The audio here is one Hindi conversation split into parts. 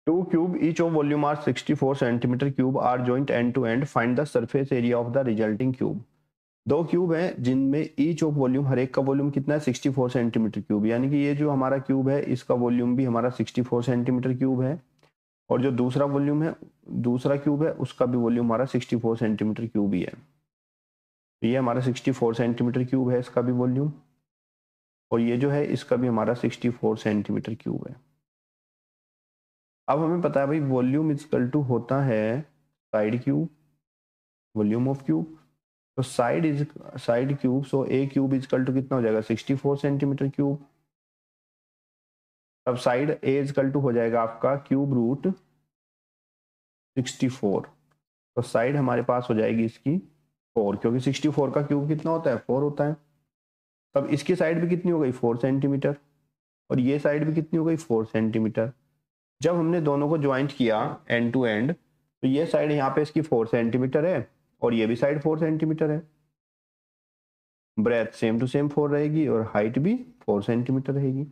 Two cube each of volume are 64 centimeter cube are joint end to end. Find the surface area of the resulting cube. दो क्यूब हैं जिनमें ईच ऑफ वॉल्यूम, हर एक का वॉल्यूम कितना है 64 सेंटीमीटर क्यूब, यानी कि ये जो हमारा क्यूब है इसका वॉल्यूम भी हमारा 64 सेंटीमीटर क्यूब है, और जो दूसरा वॉल्यूम है, दूसरा क्यूब है, उसका भी वॉल्यूम हमारा 64 सेंटीमीटर क्यूब ही है। तो ये हमारा 64 सेंटीमीटर क्यूब है इसका भी वॉल्यूम, और ये जो है इसका भी हमारा 64 सेंटीमीटर क्यूब है। अब हमें पता है भाई वॉल्यूम इजकल टू होता है side cube, volume of cube. तो side cube, so A cube is equal to कितना हो जाएगा 64 सेंटीमीटर क्यूब। अब साइड ए इजकल टू हो जाएगा आपका क्यूब रूट 64। तो साइड हमारे पास हो जाएगी इसकी 4, क्योंकि 64 का क्यूब कितना होता है 4 होता है। तब इसकी साइड भी कितनी हो गई 4 सेंटीमीटर, और ये साइड भी कितनी हो गई 4 सेंटीमीटर। जब हमने दोनों को ज्वाइंट किया एंड टू एंड, तो ये साइड यहाँ पे इसकी 4 सेंटीमीटर है और ये भी साइड 4 सेंटीमीटर है। ब्रेथ सेम टू सेम 4 रहेगी और हाइट भी 4 सेंटीमीटर रहेगी।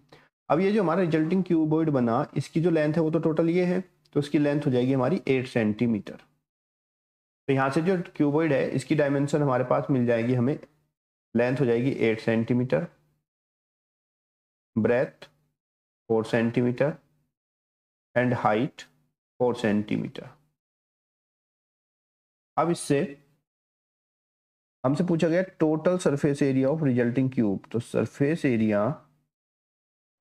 अब ये जो हमारा रिजल्टिंग क्यूबॉइड बना, इसकी जो लेंथ है वो तो टोटल ये है, तो इसकी लेंथ हो जाएगी हमारी 8 सेंटीमीटर। तो यहाँ से जो क्यूबॉइड है इसकी डायमेंशन हमारे पास मिल जाएगी हमें, लेंथ हो जाएगी 8 centimetre, breadth 4 centimetre and height 4 centimetre. अब इससे हमसे पूछा गया total surface area of resulting cube. तो surface area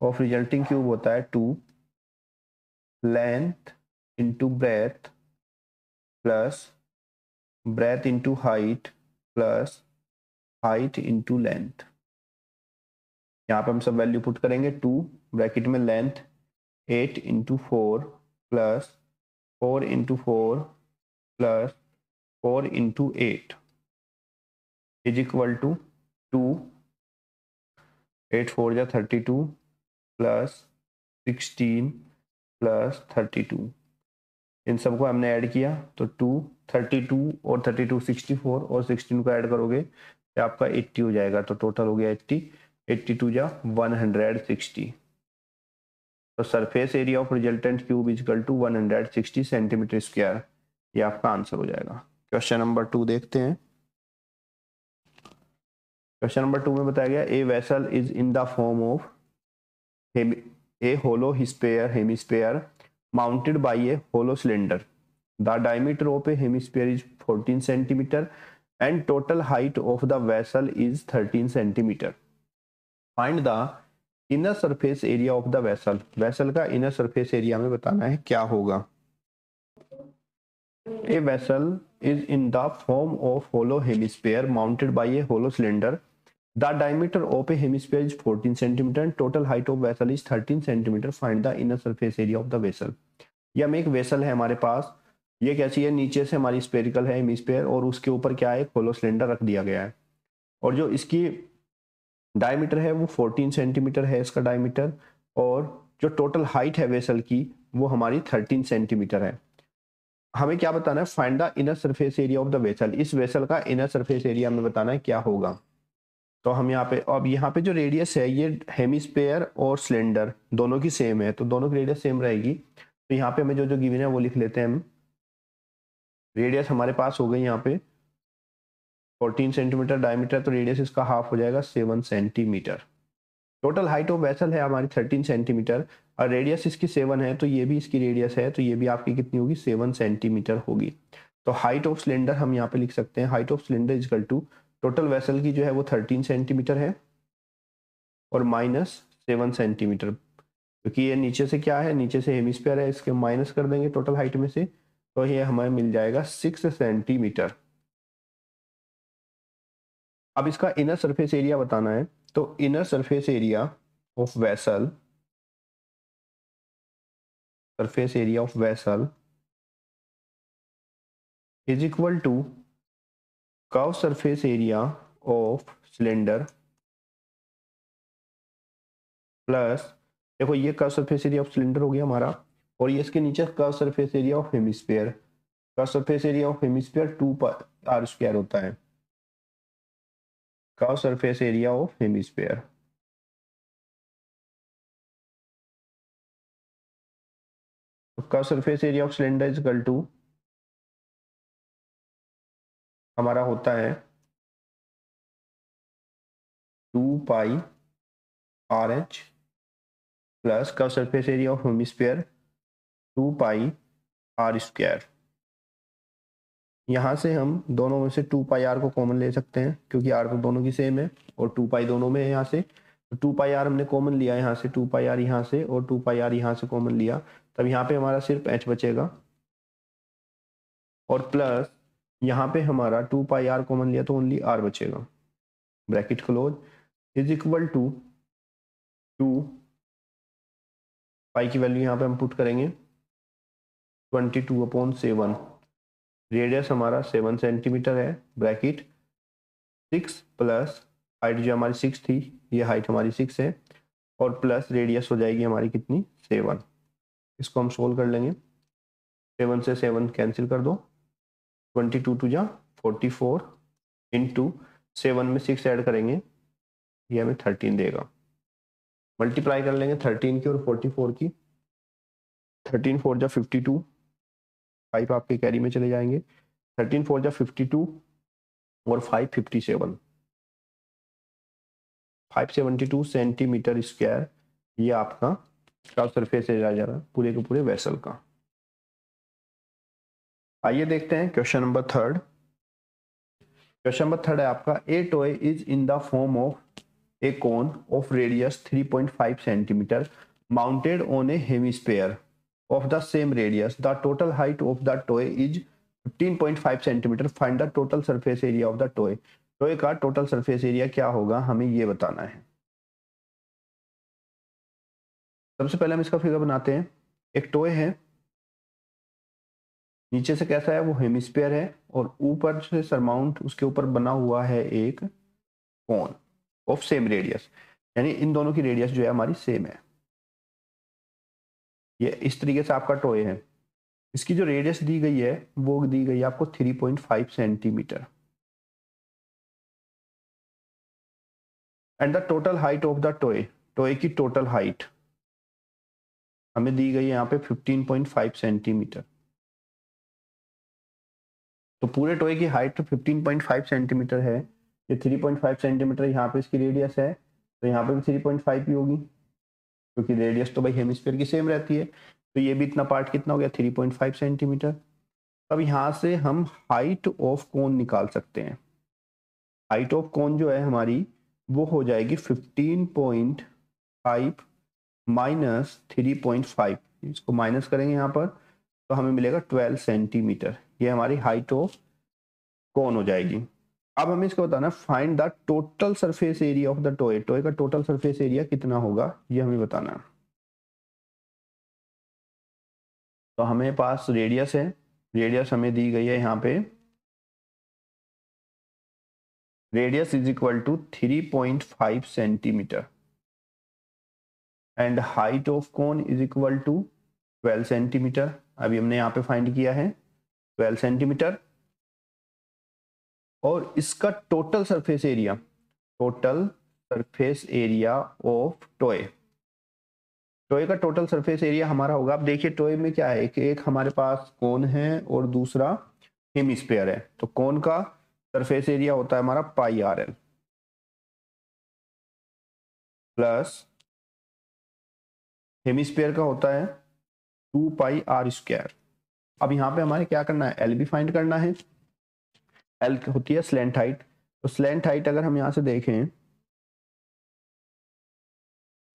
of resulting cube होता है 2 length into breadth plus breadth into height plus height into length. यहाँ पे हम सब वैल्यू पुट करेंगे। 2 ब्रैकेट में length 8 into 4 plus 4 into 4 plus 4 into 8 is equal to 2, 8 4 जा 32 प्लस 16 प्लस 32। इन सबको हमने ऐड किया तो 2 32 और 32 64 और 16 को ऐड करोगे तो आपका 80 हो जाएगा। तो टोटल हो गया 80, 82 जा 160। तो surface area of resultant cube is equal to 160 centimetre square, ये आपका आंसर हो जाएगा। क्वेश्चन नंबर 2 देखते हैं। क्वेश्चन नंबर 2 में बताया गया a vessel is in the form of a hollow hemisphere mounted by a hollow cylinder. The diameter of a hemisphere is 14 centimeter and total height of the vessel is 13 centimeter. Find the inner surface area of the vessel. Vessel का inner surface area में बताना है क्या होगा। A vessel is in the form of hollow hemisphere mounted by a hollow cylinder. The diameter of a hemisphere is 14 centimeter and total height of vessel is 13 centimeter. Find the inner surface area of the vessel. ये हमें एक वेसल है हमारे पास, ये कैसी है, नीचे से हमारी स्पेरिकल है हेमिस्फीयर और उसके ऊपर क्या है, एक होलो सिलेंडर रख दिया गया है, और जो इसकी डायमीटर है वो 14 सेंटीमीटर है इसका डायमीटर, और जो टोटल हाइट है वेसल की वो हमारी 13 सेंटीमीटर है। हमें क्या बताना है, find the inner surface area of the vessel. इस वेसल का इनर सरफेस एरिया हमें बताना है क्या होगा। तो हम यहाँ पे, अब यहाँ पे जो रेडियस है ये हेमिस्फीयर और सिलेंडर दोनों की सेम है, तो दोनों की रेडियस सेम रहेगी। तो यहाँ पे हमें जो जो गिवन है वो लिख लेते हैं हम। रेडियस हमारे पास हो गई यहाँ पे 14 सेंटीमीटर डायमीटर, तो रेडियस इसका हाफ हो जाएगा 7 centimetre. Total height of vessel है हमारी 13 सेंटीमीटर और रेडियस इसकी 7 है, तो ये भी इसकी रेडियस है, तो ये भी आपकी कितनी होगी 7 सेंटीमीटर होगी। तो हाइट ऑफ सिलेंडर हम यहाँ पे लिख सकते हैं, height of cylinder is equal to total vessel की जो है वो 13 सेंटीमीटर है और माइनस 7 सेंटीमीटर, क्योंकि ये नीचे से क्या है, नीचे से हेमिस्फीयर है, इसके माइनस कर देंगे टोटल हाइट में से, तो ये हमें मिल जाएगा 6 सेंटीमीटर। अब इसका इनर सरफेस एरिया बताना है, तो inner surface area of vessel, surface area of vessel is equal to curve surface area of cylinder plus, देखो ये curve surface area of cylinder हो गया हमारा, और ये इसके नीचे curve surface area of hemisphere. Curve surface area of hemisphere 2r² होता है, curve surface area of hemisphere. तो curve surface area of cylinder is equal to हमारा होता है 2π/h plus curve surface area of hemisphere 2πr²। यहाँ से हम दोनों में से 2πr को कॉमन ले सकते हैं क्योंकि r तो दोनों की सेम है और 2π दोनों में है यहाँ से, तो 2πr हमने कॉमन लिया यहाँ से, 2πr यहाँ से और 2πr यहाँ से कॉमन लिया, तब यहाँ पे हमारा सिर्फ h बचेगा और प्लस यहाँ पे हमारा 2πr कॉमन लिया तो ओनली r बचेगा, bracket close, is equal to 2π की वैल्यू यहाँ पे हम पुट करेंगे 22/7, रेडियस हमारा 7 सेंटीमीटर है, ब्रैकेट 6 प्लस हाइट जो हमारी 6 थी, ये हाइट हमारी 6 है और प्लस रेडियस हो जाएगी हमारी कितनी 7। इसको हम सोल्व कर लेंगे, 7 से 7 कैंसिल कर दो, 22 2 जा 44 इंटू 7 में 6 ऐड करेंगे ये हमें 13 देगा, मल्टीप्लाई कर लेंगे 13 की और 44 की, 13 4 जा 52, 5 आपके कैरी में चले जाएंगे, 13 4 जा 52 और 5 57, 572 सेंटीमीटर स्क्वायर ये आपका कर्व सरफेस एरिया जा रहा है पूरे के पूरे वेसल का। आइए देखते हैं क्वेश्चन नंबर 3। क्वेश्चन नंबर 3 है आपका, ए toy is in the form of A cone of radius 3.5 centimetre mounted on A hemisphere of the same radius. The total height of the toy is 15.5 centimeter. Find the total surface area of the toy. Toy का टोटल सरफेस एरिया क्या होगा हमें ये बताना है। सबसे पहले हम इसका फिगर बनाते हैं। एक टॉय है, नीचे से कैसा है वो हेमिस्फीयर है और ऊपर से सरमाउंट उसके ऊपर बना हुआ है एक कोन ऑफ सेम रेडियस, यानी इन दोनों की रेडियस जो है हमारी सेम है। ये इस तरीके से आपका टॉय है, इसकी जो रेडियस दी गई है वो दी गई है आपको 3.5 centimetre and the total height of the toy, toy की टोटल हाइट हमें दी गई है यहाँ पे 15.5 सेंटीमीटर। तो पूरे टॉय की हाइट 15.5 सेंटीमीटर है, ये 3.5 सेंटीमीटर यहाँ पे इसकी रेडियस है, तो यहाँ पे भी 3.5 ही होगी क्योंकि रेडियस तो भाई हेमिस्फीयर की सेम रहती है। तो ये भी इतना पार्ट कितना हो गया 3.5 सेंटीमीटर। अब यहाँ से हम हाइट ऑफ कोन निकाल सकते हैं। हाइट ऑफ कोन जो है हमारी वो हो जाएगी 15.5 माइनस 3.5, इसको माइनस करेंगे यहाँ पर तो हमें मिलेगा 12 सेंटीमीटर, ये हमारी हाइट ऑफ कोन हो जाएगी। अब हमें इसको बताना find the total surface area of the toy, toy का टोटल सरफेस एरिया कितना होगा ये हमें बताना है। तो हमें पास रेडियस है, रेडियस हमें दी गई है यहाँ पे, radius is equal to 3.5 centimetre and height of cone is equal to 12 centimetre. अभी हमने यहाँ पे फाइंड किया है 12 सेंटीमीटर और इसका total surface area, total surface area of toy, toy का टोटल सरफेस एरिया हमारा होगा। अब देखिए टॉय में क्या है, एक हमारे पास कोन है और दूसरा हेमिस्फीयर है, तो कोन का सरफेस एरिया होता है हमारा πrl प्लस हेमिस्फीयर का होता है 2πr²। अब यहाँ पे हमारे क्या करना है, एल भी फाइंड करना है। एल होती है स्लैंट हाइट, तो स्लैंट हाइट अगर हम यहाँ से देखें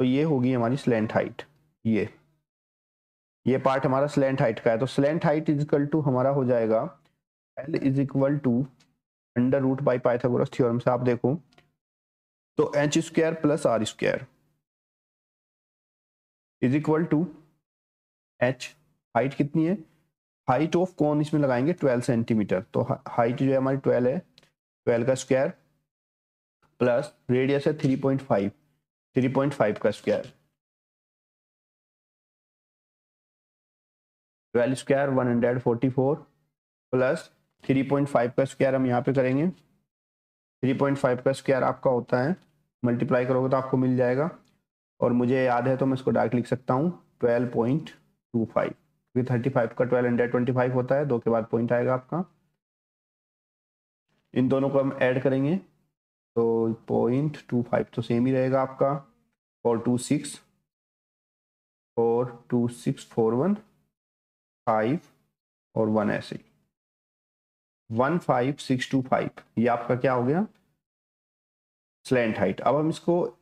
तो ये होगी हमारी स्लैंट हाइट, ये पार्ट हमारा स्लैंट हाइट का है। तो slant height is equal to हमारा हो जाएगा L is equal to under root by Pythagoras theorem से आप देखो तो h² plus r² is equal to h, height कितनी है, हाइट ऑफ कोन इसमें लगाएंगे 12 सेंटीमीटर, तो हाइट जो है हमारी 12 है, 12 का स्क्वायर प्लस रेडियस है 3.5, 3.5 का स्क्वायर, 12 स्क्वायर 144 प्लस 3.5 का स्क्वायर हम यहाँ पे करेंगे, 3.5 का स्क्वायर आपका होता है, मल्टीप्लाई करोगे तो आपको मिल जाएगा और मुझे याद है तो मैं इसको डायरेक्ट लिख सकता हूँ 12.25। क्योंकि 35 का 1225 होता है, 2 के बाद पॉइंट आएगा आपका। इन दोनों को हम ऐड करेंगे तो 0.25 तो सेम ही रहेगा आपका, और 26 और 2641 5 और 1 ऐसे ही 15625, ये आपका क्या हो गया स्लैंट हाइट। अब हम इसको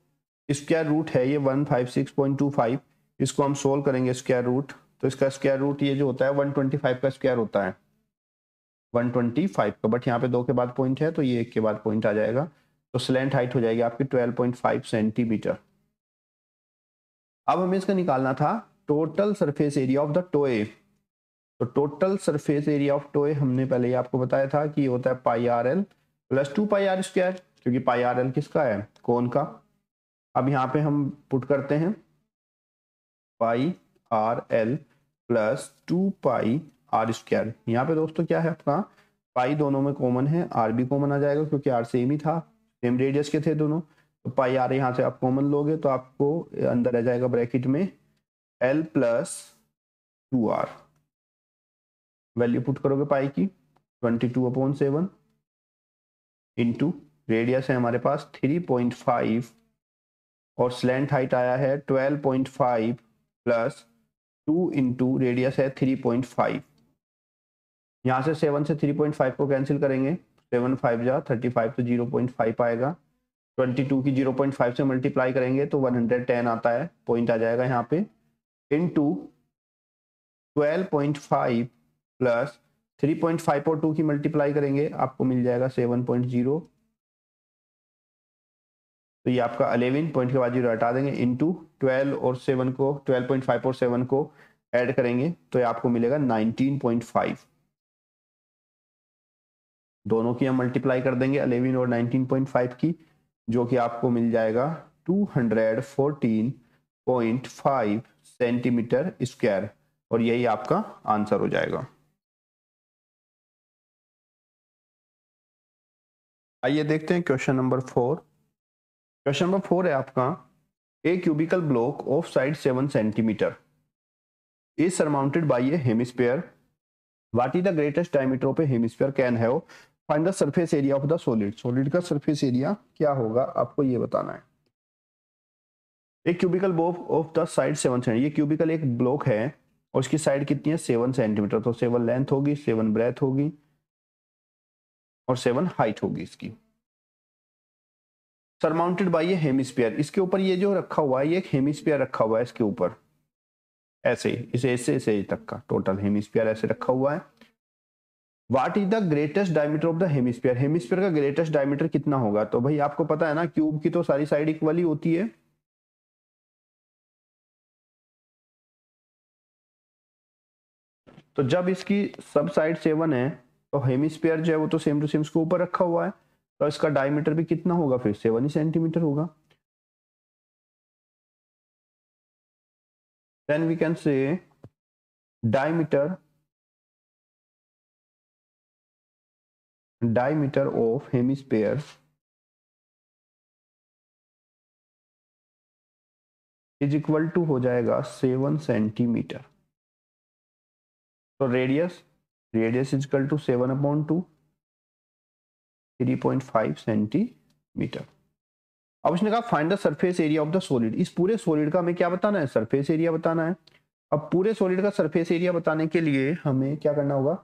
स्क्वायर रूट है ये 156.25, इसको हम सोल्व करेंगे स्क्वायर रूट, तो इसका स्क्वायर रूट ये जो होता है 125 का स्क्वायर होता है 125 का, बट यहाँ पे 2 के बाद पॉइंट है तो ये 1 के बाद पॉइंट आ जाएगा, तो स्लैंट हाइट हो जाएगी आपकी 12.5 सेंटीमीटर। अब हमें इसका निकालना था total surface area of the toy. तो total surface area of toy हमने पहले ही आपको बताया था कि ये होता है pi R L plus 2 pi R square, क्योंकि पाई आर एल किसका है कोन का। अब यहाँ पे हम पुट करते हैं pi R L plus 2 pi R square. यहाँ पे दोस्तों क्या है आपका पाई दोनों में कॉमन है, आर भी कॉमन आ जाएगा क्योंकि आर सेम ही था, सेम रेडियस के थे दोनों, तो पाई आर यहाँ से आप कॉमन लोगे तो आपको अंदर आ जाएगा ब्रैकेट में L plus 2 R. Value put करोगे पाई की 22/7 इंटू रेडियस है हमारे पास 3.5 और स्लैंट हाइट आया है 12.5 प्लस 2 इंटू रेडियस है 3.5। यहाँ से 7 से 3.5 को कैंसिल करेंगे, 7 5 जा 35 तो 0.5 आएगा, 22 की 0.5 से मल्टीप्लाई करेंगे तो 110 आता है, पॉइंट आ जाएगा यहाँ पे, इंटू 12.5 प्लस 3.5 और 2 की मल्टीप्लाई करेंगे आपको मिल जाएगा 7.0, तो ये आपका 11 पॉइंट के बाद 0 हटा देंगे, इंटू 12 और 7 को 12.5 और 7 को ऐड करेंगे तो ये आपको मिलेगा 19.5। दोनों की हम मल्टीप्लाई कर देंगे 11 और 19.5 की, जो कि आपको मिल जाएगा 214.5 सेंटीमीटर स्क्वायर, और यही आपका आंसर हो जाएगा। आइए देखते हैं क्वेश्चन नंबर 4। क्वेश्चन नंबर 4 है आपका a cubical block of side 7 centimetre is surmounted by a hemisphere, what is the greatest diameter of a hemisphere can have, find the surface area of the solid. Solid का सरफेस एरिया क्या होगा आपको ये बताना है। एक cubical block of the side 7 centimetre, ये क्यूबिकल एक ब्लॉक है और उसकी साइड कितनी है 7 सेंटीमीटर, तो 7 लेंथ होगी, 7 ब्रेथ होगी और 7 हाइट होगी इसकी। सरमाउंटेड बाय ये हेमिस्फीयर, इसके ऊपर ये जो रखा हुआ है ये एक हेमिस्फीयर रखा हुआ है इसके ऊपर, ऐसे इसे ऐसे तक का टोटल हेमिस्फीयर ऐसे रखा हुआ है। What is the greatest diameter of the hemisphere, hemisphere का ग्रेटेस्ट डायमीटर कितना होगा। तो भाई आपको पता है ना क्यूब की तो सारी साइड इक्वल ही होती है, तो जब इसकी सब साइड 7 है तो हेमिस्फीयर जो है वो तो सेम टू सेम इसको ऊपर रखा हुआ है, तो इसका डायमीटर भी कितना होगा फिर 7 ही सेंटीमीटर होगा। Then we can say diameter of hemisphere is equal to हो जाएगा 7 सेंटीमीटर, तो radius is equal to 7/2 3.5 centimetre. अब उसने कहा find the surface area of the solid, इस पूरे सॉलिड का हमें क्या बताना है सरफेस एरिया बताना है। अब पूरे सॉलिड का सरफेस एरिया बताने के लिए हमें क्या करना होगा,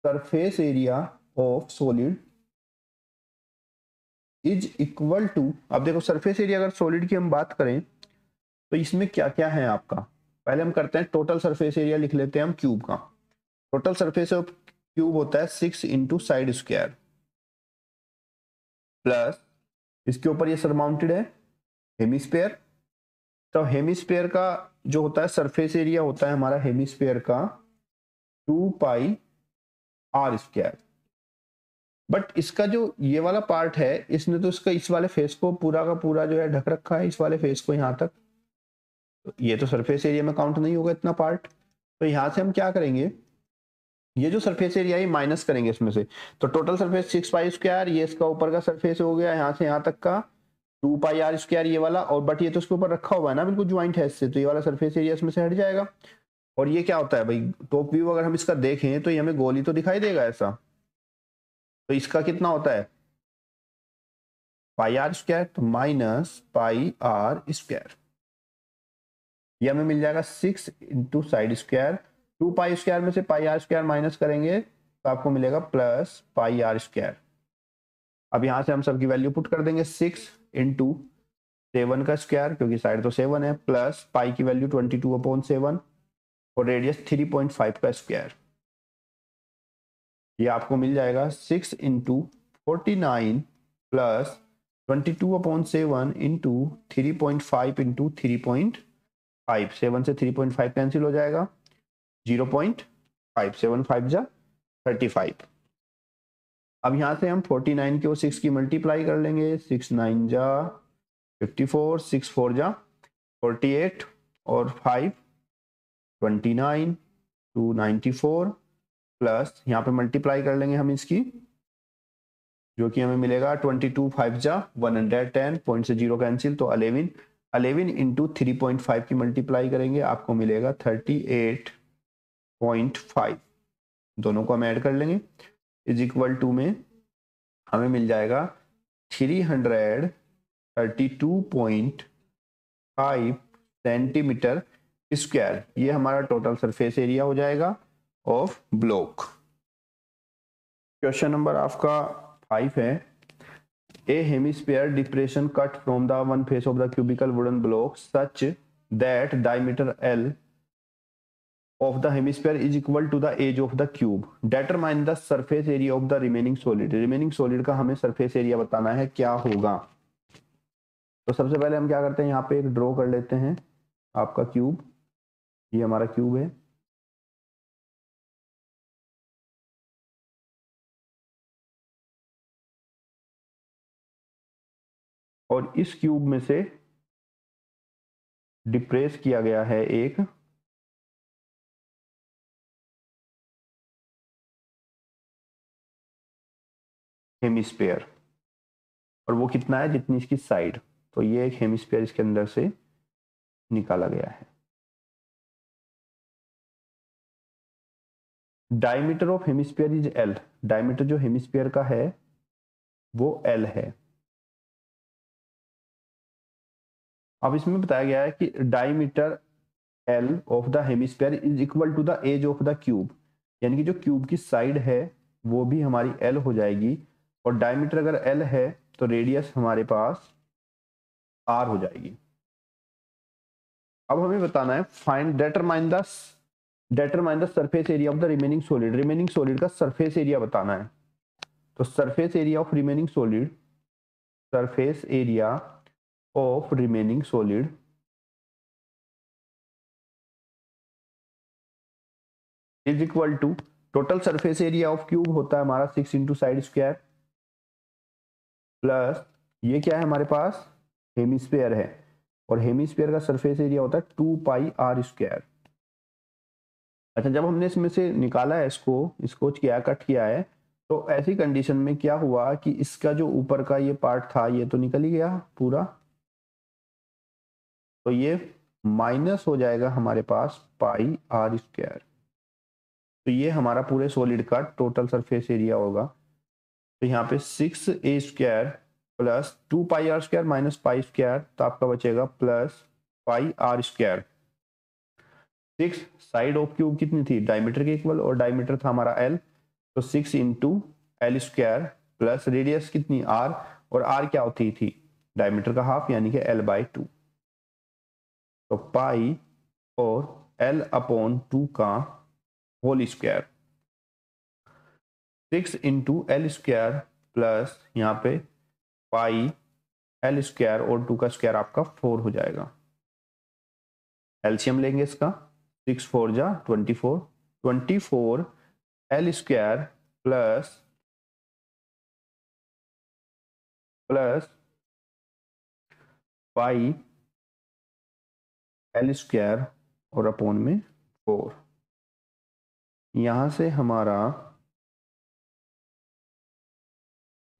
surface area of solid is equal to, अब देखो सरफेस एरिया अगर सॉलिड की हम बात करें तो इसमें क्या क्या है आपका, पहले हम करते हैं टोटल सरफेस एरिया लिख लेते हैं हम क्यूब का। टोटल सरफेस ऑफ क्यूब होता है 6 इंटू साइड स्क्वायर प्लस इसके ऊपर ये सरमाउंटेड है हेमिस्फीयर, तो हेमिस्फीयर का जो होता है सरफेस एरिया होता है हमारा हेमिस्फीयर का 2 पाई आर स्क्वायर, बट इसका जो ये वाला पार्ट है इसने तो इसका इस वाले फेस को पूरा का पूरा जो है ढक रखा है, इस वाले फेस को यहाँ तक, तो ये तो सरफेस एरिया में काउंट नहीं होगा इतना पार्ट, तो यहाँ से हम क्या करेंगे ये जो सरफेस एरिया है माइनस करेंगे इसमें से, तो टोटल सरफेस 6 पाई स्क्वायर, ये इसका ऊपर का सरफेस हो गया यहाँ से यहाँ तक का 2 पाई आर स्क्वायर ये वाला, और बट ये तो इसके ऊपर रखा हुआ है ना बिल्कुल ज्वाइंट है इससे, तो ये वाला सरफेस एरिया इसमें से हट जाएगा, और ये क्या होता है भाई, टॉप व्यू अगर हम इसका देखें तो ये हमें गोल ही तो दिखाई देगा ऐसा, तो इसका कितना होता है पाई आर स्क्वायर, तो माइनस पाई आर स्क्वायर, ये हमें मिल जाएगा 6 into side square, 2 pi square में से पाई आर स्क्वायर माइनस करेंगे तो आपको मिलेगा प्लस पाई आर स्क्वायर। अब यहां से हम सबकी वैल्यू पुट कर देंगे, 6 इंटू 7 का स्क्वायर, क्योंकि साइड तो 7 है, प्लस पाई की वैल्यू 22/7 और रेडियस 3.5 का स्क्वायर, ये आपको मिल जाएगा 6 इंटू 49 प्लस 22/7 इंटू 3.5 इंटू 3.5, 7 से 3.5 कैंसिल हो जाएगा, 0.5, 7 5 जा 35। अब यहां से हम 49 की और 6 की मल्टीप्लाई कर लेंगे, 6 9 जा 54, 6 4 जा 48 और 5 29 टू 94 प्लस यहाँ पे मल्टीप्लाई कर लेंगे हम इसकी, जो कि हमें मिलेगा 22 5 जा 110, पॉइंट से 0 कैंसिल, तो 11 इंटू 3.5 की मल्टीप्लाई करेंगे आपको मिलेगा 38.5, दोनों को हम ऐड कर लेंगे, इज इक्वल टू में हमें मिल जाएगा 332.5 सेंटीमीटर स्क्वायर, ये हमारा टोटल सरफेस एरिया हो जाएगा ऑफ ब्लॉक। क्वेश्चन नंबर आपका 5 है, a hemisphere depression cut from the one face of the cubical wooden block such that diameter L of the hemisphere is equal to the age of the cube, determine the surface area of the remaining solid, remaining solid का हमें surface area बताना है क्या होगा। तो सबसे पहले हम क्या करते हैं, यहाँ पे एक ड्रॉ कर लेते हैं आपका क्यूब, ये हमारा क्यूब है, और इस क्यूब में से डिप्रेस किया गया है एक हेमिस्फीयर, और वो कितना है जितनी इसकी साइड, तो ये एक हेमिस्फीयर इसके अंदर से निकाला गया है। Diameter of hemisphere is L, diameter जो हेमिस्फीयर का है वो एल है। अब इसमें बताया गया है कि diameter L of the hemisphere is equal to the edge of the cube, यानी कि जो क्यूब की साइड है वो भी हमारी एल हो जाएगी, और डायमीटर अगर एल है तो रेडियस हमारे पास आर हो जाएगी। अब हमें बताना है find determine the surface area of the remaining solid, remaining solid का सरफेस एरिया बताना है। तो surface area of remaining solid, surface area of remaining solid is equal to total surface area of cube होता है हमारा 6 इंटू साइड स्क्वायर, प्लस ये क्या है हमारे पास हेमिस्फीयर है, और हेमिस्फीयर का सरफेस एरिया होता है 2 पाई आर स्क्वायर। अच्छा, जब हमने इसमें से निकाला है इसको किया कट किया है, तो ऐसी कंडीशन में क्या हुआ कि इसका जो ऊपर का ये पार्ट था ये तो निकल ही गया पूरा, तो ये माइनस हो जाएगा हमारे पास पाई आर स्क्वायर, तो ये हमारा पूरे सॉलिड का टोटल सरफेस एरिया होगा। तो यहाँ पे 6a square plus 2 pi R square minus pi square, तो आपका बचेगा plus pi R square. 6 side of cube कितनी थी डायमीटर के इक्वल, और डायमीटर था हमारा एल, तो 6 into L square plus radius कितनी आर, और आर क्या होती थी डायमीटर का हाफ यानी कि L/2, तो पाई और L/2 का whole square, 6 into L square plus यहाँ पे पाई एल स्क्वायर और 2 का स्क्वायर आपका 4 हो जाएगा। एलसीएम लेंगे इसका, 6 4 जा 24, 24 L square plus pi L square और अपॉन में 4, यहां से हमारा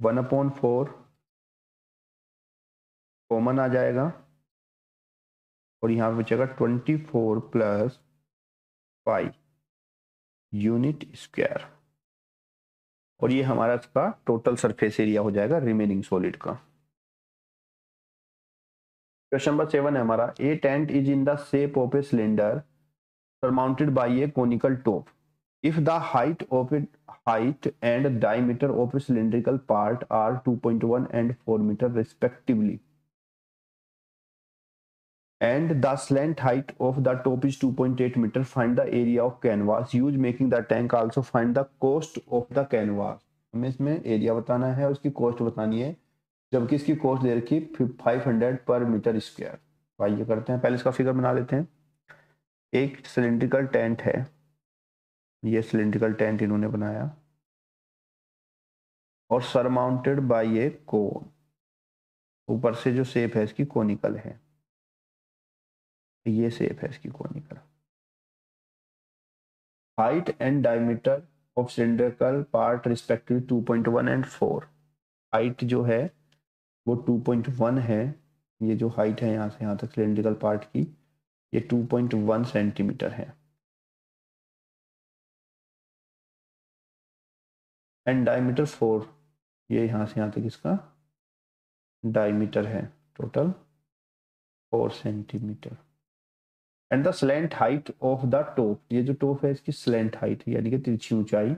1/4 कॉमन आ जाएगा, और यहाँ पे बचेगा 24 प्लस पाई यूनिट स्क्वायर, और ये हमारा इसका टोटल सरफेस एरिया हो जाएगा रिमेनिंग सॉलिड का। क्वेश्चन नंबर 7 है हमारा, a tent is in the shape of a cylinder surmounted by a conical top. If the height and diameter of a cylindrical part are 2.1 and 4 meter respectively, and the slant height of the top is 2.8 meter, find the area of canvas used making the tank. Also find the cost of the canvas. हमें इसमें एरिया बताना है और उसकी कॉस्ट बतानी है, जबकि इसकी कॉस्ट दे रखी 500 पर मीटर स्क्वायर। आइए करते हैं, पहले इसका फिगर बना लेते हैं। एक सिलिंड्रिकल टेंट है, ये सिलिंड्रिकल टेंट इन्होंने बनाया, और सरमाउंटेड बाय ए कोन, ऊपर से जो शेप है इसकी कोनिकल है, ये शेप है इसकी conical. Height and diameter of cylindrical part respective 2.1 and 4। Height जो है वो 2.1 है, ये जो हाइट है यहाँ से यहाँ तक सिलिंड्रिकल पार्ट की, ये 2.1 सेंटीमीटर है, एंड डायमीटर 4, ये यहाँ से यहाँ तक इसका डायमीटर है, total 4 centimetre. And the slant height of the top, ये जो टॉप है इसकी स्लैंट हाइट यानी कि तिरछी ऊंचाई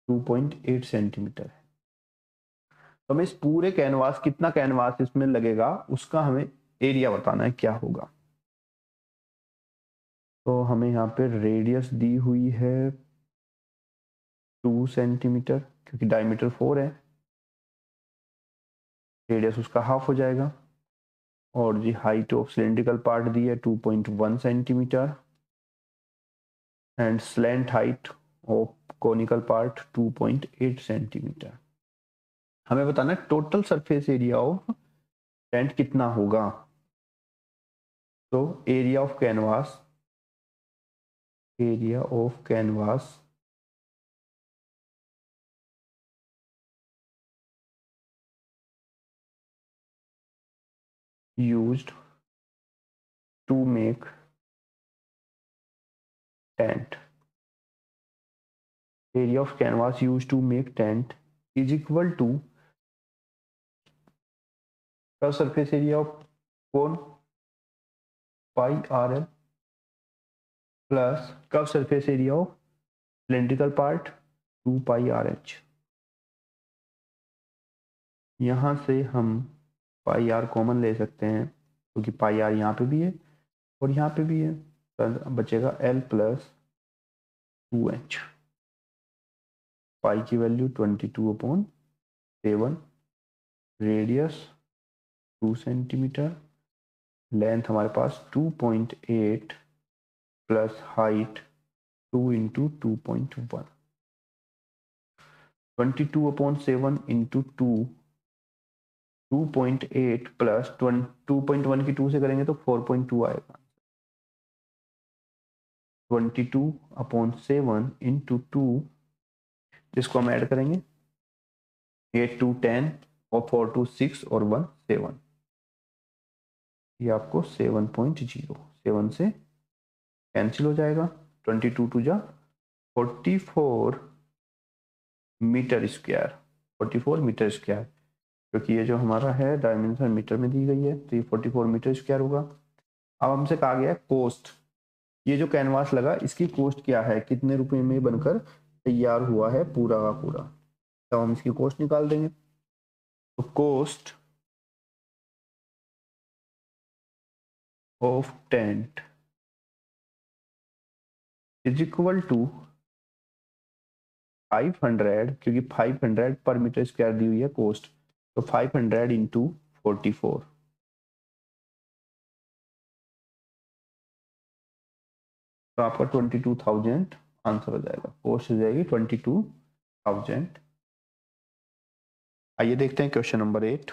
2.8 सेंटीमीटर है। तो हमें इस पूरे कैनवास, कितना कैनवास इसमें लगेगा उसका हमें एरिया बताना है क्या होगा। तो हमें यहाँ पे रेडियस दी हुई है 2 सेंटीमीटर, क्योंकि डायमीटर 4 है, रेडियस उसका हाफ हो जाएगा, और जी हाइट ऑफ सिलिंड्रिकल पार्ट दी है 2.1 centimetre, and slant height of conical part 2.8 centimetre. हमें बताना है total surface area of tent कितना होगा। तो area of canvas, area of canvas used to make tent, area of canvas used to make tent is equal to curve surface area of cone pi rl plus curve surface area of cylindrical part 2 pi rh। यहाँ से हम पाई आर कॉमन ले सकते हैं, क्योंकि पाई आर यहाँ पे भी है और यहाँ पे भी है, तो बचेगा L प्लस 2h। पाई की वैल्यू 22/7, रेडियस 2 सेंटीमीटर, लेंथ हमारे पास 2.8 plus height 2 into 2.1, 22/7 into 2.8 plus 2.1 की 2 से करेंगे तो 4.2 आएगा। 22/7 इंटू 2, जिसको हम ऐड करेंगे 8 2 10 और 4 2 6 और 1 7, ये आपको 7.0, 7 से कैंसिल हो जाएगा। 22 2 जा 44 मीटर स्क्वायर, 44 मीटर स्क्वायर, क्योंकि ये जो हमारा है डायमेंशन मीटर में दी गई है, तो ये 44 मीटर स्क्वायर होगा। अब हमसे कहा गया कोस्ट, ये जो कैनवास लगा इसकी कोस्ट क्या है, कितने रुपए में बनकर तैयार हुआ है पूरा का पूरा, तो हम इसकी कोस्ट निकाल देंगे। तो cost of tent is equal to 500, क्योंकि 500 पर मीटर स्क्वायर दी हुई है कोस्ट, तो 500 इंटू 44, तो आपका 22,000 आंसर हो जाएगा, कोस्ट हो जाएगी 22,000। आइए देखते हैं क्वेश्चन नंबर 8।